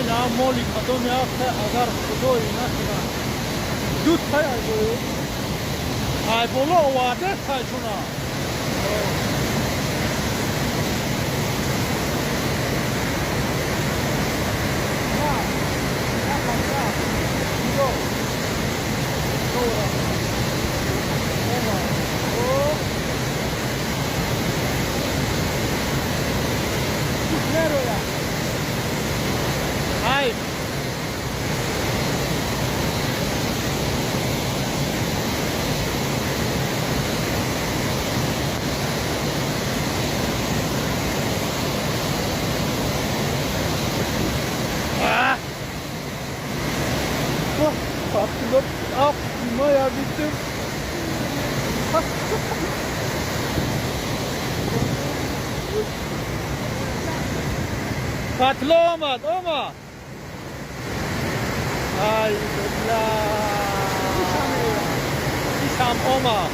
نه مالی کدوم یافته اگر خدای نکنه دو تای ای بالا آورده تای چونه Ay. Ah. Oh, patlık aklıma ya bittim. Patlı olmadı ama. Ay Allah. İşam olma.